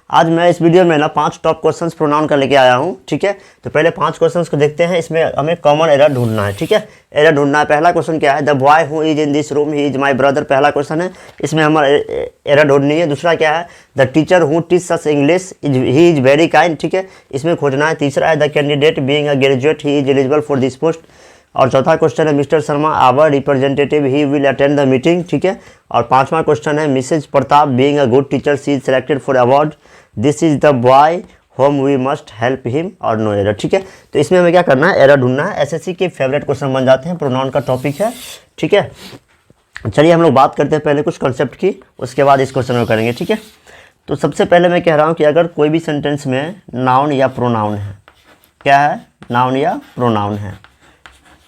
आज मैं इस वीडियो में ना 5 टॉप क्वेश्चंस प्रोनाउन का लेके आया हूँ। ठीक है, तो पहले 5 क्वेश्चंस को देखते हैं। इसमें हमें कॉमन एरर ढूंढना है। ठीक है, एरर ढूंढना है। पहला क्वेश्चन क्या है, the boy who is in this room he is my brother. पहला क्वेश्चन है, इसमें हमारा एरर ढूंढनी है। दूसरा क्या है, the teacher who teach us English he is very kind. ठीक है, इसमें खोजना है। तीसरा है, the candidate being a graduate he is eligible for this post. और चौथा क्वेश्चन है, mister Sharma our representative he will attend the meeting. ठीक है, और पांचवा क्वेश्चन है, Mrs Pratap being a good teacher she is selected for award. This is the boy whom we must help him और no error. ठीक है, तो इसमें हमें क्या करना है, एरर ढूंढना है। एसएससी के फेवरेट क्वेश्चन बन जाते हैं, प्रोनाउन का टॉपिक है। ठीक है, चलिए हम लोग बात करते हैं पहले कुछ कंसेप्ट की, उसके बाद इस क्वेश्चन को करेंगे। ठीक है, तो सबसे पहले मैं कह रहा हूँ कि अगर कोई भी सेंटेंस में नाउन या प्रोनाउन है, क्या है, नाउन या प्रोनाउन है,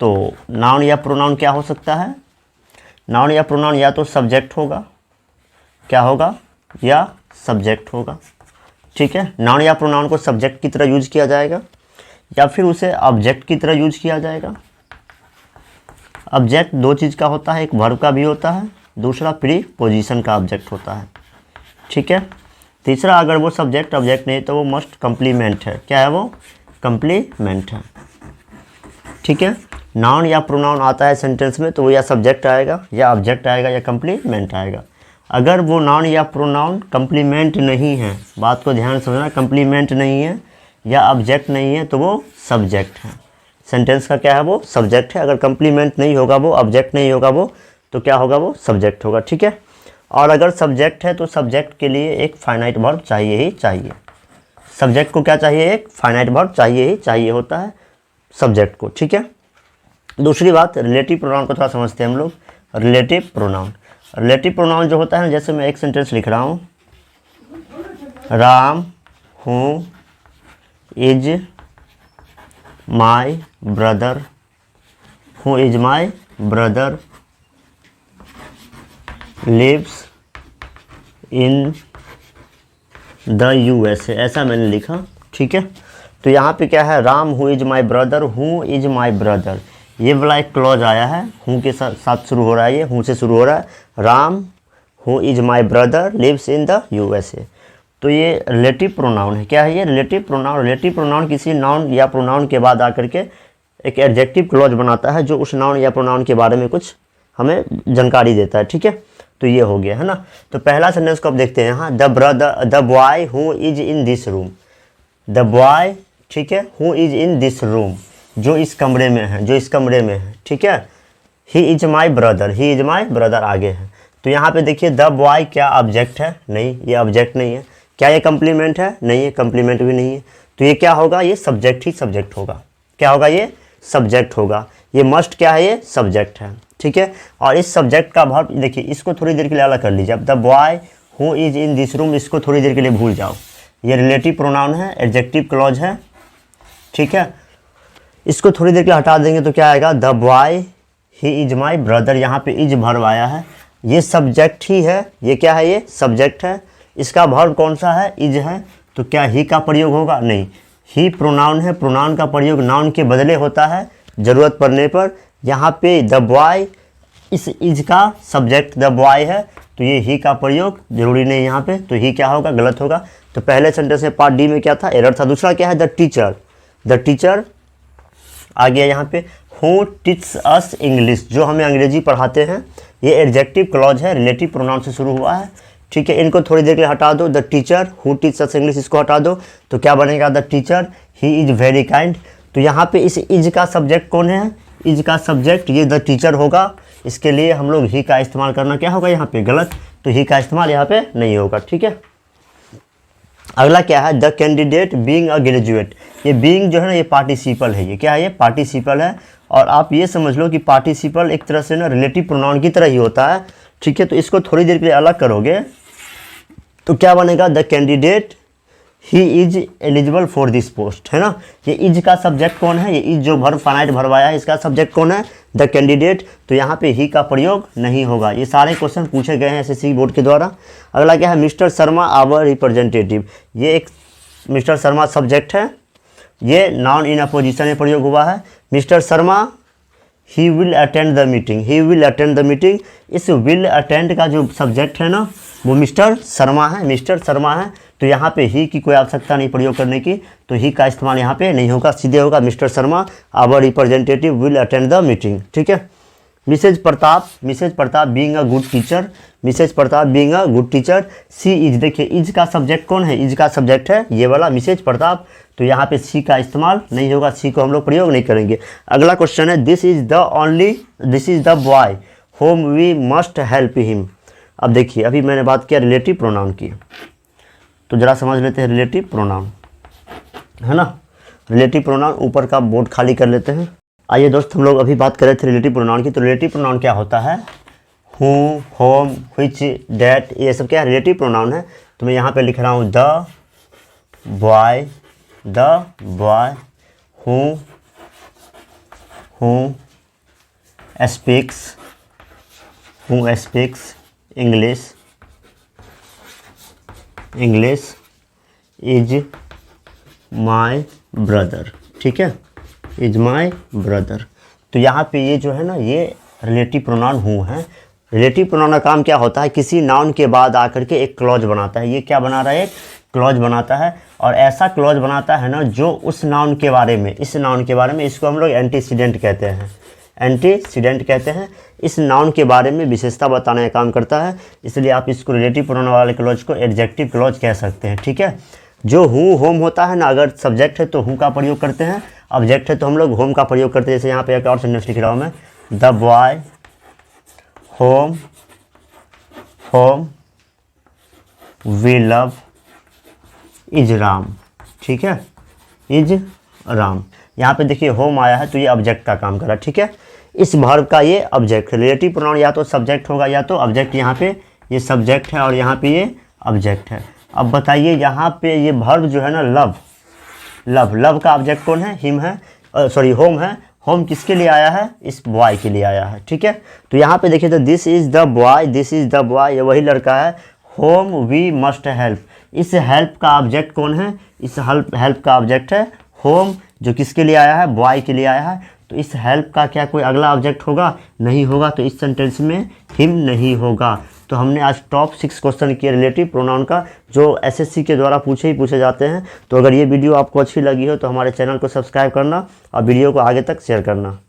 तो नाउन या प्रोनाउन क्या हो सकता है, नाउन या प्रोनाउन या तो सब्जेक्ट होगा, क्या होगा, या सब्जेक्ट होगा। ठीक है, नाउन या प्रोनाउन को सब्जेक्ट की तरह यूज किया जाएगा या फिर उसे ऑब्जेक्ट की तरह यूज किया जाएगा। ऑब्जेक्ट दो चीज़ का होता है, एक वर्ब का भी होता है, दूसरा प्रीपोजिशन का ऑब्जेक्ट होता है। ठीक है, तीसरा अगर वो सब्जेक्ट ऑब्जेक्ट नहीं तो वो मस्ट कंप्लीमेंट है। क्या है वो, कंप्लीमेंट है। ठीक है, नाउन या प्रोनाउन आता है सेंटेंस में तो वो या सब्जेक्ट आएगा या ऑब्जेक्ट आएगा या कंप्लीमेंट आएगा। अगर वो नाउन या प्रोनाउन कंप्लीमेंट नहीं है, बात को ध्यान से समझना, कंप्लीमेंट नहीं है या ऑब्जेक्ट नहीं है तो वो सब्जेक्ट है। सेंटेंस का क्या है, वो सब्जेक्ट है। अगर कंप्लीमेंट नहीं होगा वो, ऑब्जेक्ट नहीं होगा वो, तो क्या होगा, वो सब्जेक्ट होगा। ठीक है, और अगर सब्जेक्ट है तो सब्जेक्ट के लिए एक फाइनाइट वर्ब चाहिए ही चाहिए। सब्जेक्ट को क्या चाहिए, एक फाइनाइट वर्ब चाहिए ही चाहिए होता है सब्जेक्ट को। ठीक है, दूसरी बात, रिलेटिव प्रोनाउन को थोड़ा समझते हैं हम लोग। रिलेटिव प्रोनाउन, रिलेटिव प्रोनाउन जो होता है, जैसे मैं एक सेंटेंस लिख रहा हूँ, Ram who is my brother, who is my brother lives in the USA, ऐसा मैंने लिखा। ठीक है, तो यहाँ पे क्या है, Ram who is my brother, who is my brother, ये वाला एक क्लॉज आया है, हूँ के साथ शुरू हो रहा है, ये हूँ से शुरू हो रहा है। Ram who is my brother lives in the USA, तो ये रिलेटिव प्रोनाउन है। क्या है ये, रिलेटिव प्रोनाउन। रिलेटिव प्रोनाउन किसी नाउन या प्रोनाउन के बाद आकर के एक एडजेक्टिव क्लॉज बनाता है जो उस नाउन या प्रोनाउन के बारे में कुछ हमें जानकारी देता है। ठीक है, तो ये हो गया है ना। तो पहला सेंटेंस को अब देखते हैं। हाँ, the boy who is in this room, the boy, ठीक है, who is in this room, जो इस कमरे में है, जो इस कमरे में है। ठीक है, ही is my brother, he is my brother आगे है। तो यहाँ पे देखिए, द बॉय क्या ऑब्जेक्ट है, नहीं, ये ऑब्जेक्ट नहीं है। क्या ये कंप्लीमेंट है, नहीं, ये कंप्लीमेंट भी नहीं है। तो ये क्या होगा, ये सब्जेक्ट ही सब्जेक्ट होगा। क्या होगा, ये सब्जेक्ट होगा। ये मस्ट क्या है, ये सब्जेक्ट है। ठीक है, और इस सब्जेक्ट का वर्ब देखिए, इसको थोड़ी देर के लिए अलग कर लीजिए। अब the boy who is in this room, इसको थोड़ी देर के लिए भूल जाओ। ये रिलेटिव प्रोनाउन है, एडजेक्टिव क्लॉज है। ठीक है, इसको थोड़ी देर के लिए हटा देंगे तो क्या आएगा, the boy he is my brother, यहाँ पे इज वर्ब आया है, ये सब्जेक्ट ही है। ये क्या है, ये सब्जेक्ट है। इसका वर्ब कौन सा है, इज है, तो क्या ही का प्रयोग होगा, नहीं, ही प्रोनाउन है। प्रोनाउन का प्रयोग नाउन के बदले होता है ज़रूरत पड़ने पर। यहाँ पे द बॉय, इस इज का सब्जेक्ट द बॉय है, तो ये ही का प्रयोग जरूरी नहीं यहाँ पे, तो ही क्या होगा, गलत होगा। तो पहले सेंटेंस में पार्ट डी में क्या था, एरर था। दूसरा क्या है, द टीचर, द टीचर आ गया यहाँ पे। हु टीच अस इंग्लिश, जो हमें अंग्रेजी पढ़ाते हैं, ये एडजेक्टिव क्लॉज है, रिलेटिव प्रोनाउन से शुरू हुआ है। ठीक है, इनको थोड़ी देर के लिए हटा दो। The teacher who teach us English, इसको हटा दो, तो क्या बनेगा, the teacher he is very kind. तो यहाँ पे इस इज का सब्जेक्ट कौन है, इज का सब्जेक्ट ये द टीचर होगा। इसके लिए हम लोग ही का इस्तेमाल करना क्या होगा, यहाँ पे गलत, तो ही का इस्तेमाल यहाँ पे नहीं होगा। ठीक है, अगला क्या है, the candidate being a graduate, ये बीइंग जो है ना, ये पार्टिसिपल है। ये क्या है, ये पार्टिसिपल है। और आप ये समझ लो कि पार्टिसिपल एक तरह से ना रिलेटिव प्रोनाउन की तरह ही होता है। ठीक है, तो इसको थोड़ी देर के लिए अलग करोगे तो क्या बनेगा, the candidate he is eligible for this post, है ना। ये इज का सब्जेक्ट कौन है, ये इज जो वर्ब फाइनाइट वर्ब आया है, इसका सब्जेक्ट कौन है, द कैंडिडेट। तो यहाँ पे ही का प्रयोग नहीं होगा। ये सारे क्वेश्चन पूछे गए हैं एसएससी बोर्ड के द्वारा। अगला क्या है, मिस्टर शर्मा आवर रिप्रेजेंटेटिव, ये एक मिस्टर शर्मा सब्जेक्ट है, ये नाउन इन अपोजिशन में प्रयोग हुआ है। Mister Sharma he will attend the meeting, he will attend the meeting. इस विल अटेंड का जो सब्जेक्ट है ना वो मिस्टर शर्मा है, मिस्टर शर्मा है। तो यहाँ पे ही की कोई आवश्यकता नहीं प्रयोग करने की, तो ही का इस्तेमाल यहाँ पे नहीं होगा, सीधे होगा mister Sharma our representative will attend the meeting. ठीक है। Mrs Pratap being a good teacher, Mrs Pratap being a good teacher. She is, देखिए इज का सब्जेक्ट कौन है, इज का सब्जेक्ट है ये वाला मिसेज प्रताप, तो यहाँ पे सी का इस्तेमाल नहीं होगा, सी को हम लोग प्रयोग नहीं करेंगे। अगला क्वेश्चन है this is the boy whom we must help him. अब देखिए अभी मैंने बात किया रिलेटिव प्रोनाउन की, तो जरा समझ लेते हैं रिलेटिव प्रोनाउन, है ना। रिलेटिव प्रोनाउन ऊपर का बोर्ड खाली कर लेते हैं। आइए दोस्त, हम लोग अभी बात कर रहे थे रिलेटिव प्रोनाउन की। तो रिलेटिव प्रोनाउन क्या होता है, हु, होम, व्हिच, दैट, ये सब क्या रिलेटिव प्रोनाउन है। तो मैं यहाँ पे लिख रहा हूँ the boy, who speaks English is my brother. ठीक है, इज माई ब्रदर। तो यहाँ पे ये जो है ना ये रिलेटिव प्रोनाउन हूँ है। रिलेटिव प्रोनाउन का काम क्या होता है, किसी नाउन के बाद आकर के एक क्लॉज बनाता है। ये क्या बना रहा है, एक क्लॉज बनाता है, और ऐसा क्लॉज बनाता है ना जो उस नाउन के बारे में, इस नाउन के बारे में, इसको हम लोग एंटीसीडेंट कहते हैं, एंटीसीडेंट कहते हैं। इस नाउन के बारे में विशेषता बताने का काम करता है, इसलिए आप इसको रिलेटिव प्रोनाउन वाले क्लॉज को एडजेक्टिव क्लॉज कह सकते हैं। ठीक है। जो हूँ होम होता है ना, अगर सब्जेक्ट है तो हूँ का प्रयोग करते हैं, ऑब्जेक्ट है तो हम लोग होम का प्रयोग करते हैं। जैसे यहाँ पे एक और सेंटेंस लिख रहा हूँ मैं, the boy whom we love is Ram. ठीक है, इज राम। यहाँ पे देखिए होम आया है तो ये ऑब्जेक्ट का काम कर रहा है। ठीक है, इस वर्ब का ये ऑब्जेक्ट, रिलेटिव प्रोनाउन या तो सब्जेक्ट होगा या तो ऑब्जेक्ट। यहाँ पे ये सब्जेक्ट है और यहाँ पे ये ऑब्जेक्ट है। अब बताइए यहाँ पे ये वर्ब जो है ना लव का ऑब्जेक्ट कौन है, हिम है, सॉरी होम है। होम किसके लिए आया है, इस बॉय के लिए आया है। ठीक है, तो यहाँ पे देखिए तो दिस इज द बॉय, ये वही लड़का है। होम वी मस्ट हेल्प, इस हेल्प का ऑब्जेक्ट कौन है, इस हेल्प का ऑब्जेक्ट है होम, जो किसके लिए आया है, बॉय के लिए आया है। तो इस हेल्प का क्या कोई अगला ऑब्जेक्ट होगा, नहीं होगा, तो इस सेंटेंस में हिम नहीं होगा। तो हमने आज टॉप 6 क्वेश्चन किए रिलेटिव प्रोनाउन का, जो एसएससी के द्वारा पूछे जाते हैं। तो अगर ये वीडियो आपको अच्छी लगी हो तो हमारे चैनल को सब्सक्राइब करना और वीडियो को आगे तक शेयर करना।